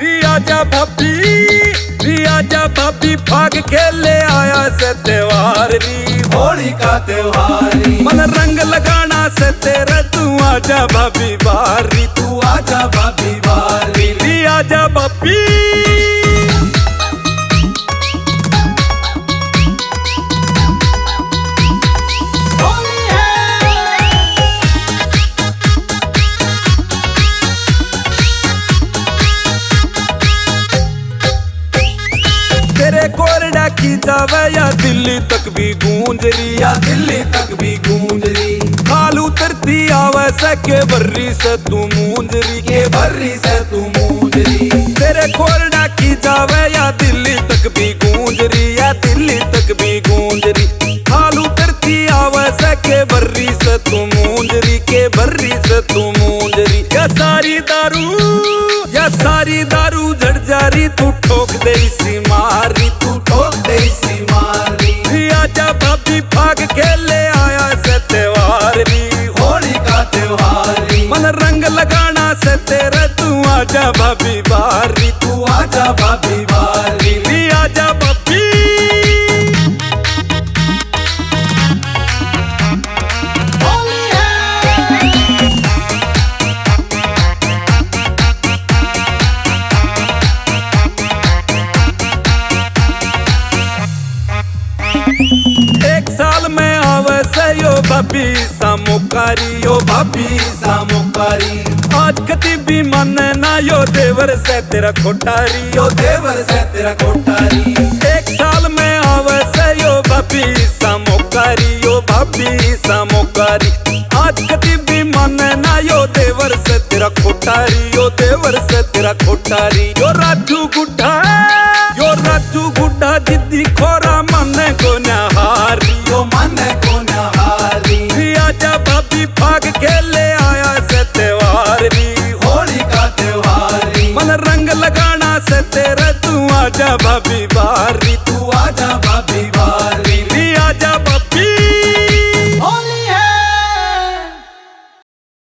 रियाजा भाभी रियाजा भाभी भाग के ले आया से त्योहार री होली का त्योहार मन रंग लगाना से तेरे तू आजा भाभी बारी तू आजा भाभी बारी रियाजा भाभी तेरे कोरडा की जावे या दिल्ली तक भी गूंज रही या दिल्ली तक भी गूंज रही खालू तरती आवे से के बर्री से तू मूंज रही के बर्री से तू मूंज रही तेरे कोरडा की जावे या दिल्ली तक भी गूंज रही या दिल्ली तक भी गूंज रही खालू तरती आवे से के बर्री से तू मूंज रही के बर्री से तू मूंज रही या सारी दारू झड़ जारी तू ठोक दे सी मारी तू ठोक दे सी मारी आजा भाभी भाग के ले आया से त्योहार री होली का त्योहार मन रंग लगाना से तेरे तू आजा भाभी बारी तू आजा भाभी बारी आजा भाभी एक साल में आवे से यो भाभी सामुकारी यो भाभी सामुकारी आज कति भी मन ना यो देवर से तेरा खोटारी यो देवर से तेरा कोठारी एक साल में आवे से यो भाभी सामुकारी यो भाभी सामुकारी आज कति भी मन ना यो देवर से तेरा खोटारी यो देवर से तेरा खोटारी यो राजू गुड्डा जिद्दी खोरा मन को नहारी यो मन को नहारी आजा भाभी भाग के ले आया से त्योहार री होली का त्योहार मन रंग लगाना से तेरे तू आजा भाभी बारी तू आजा भाभी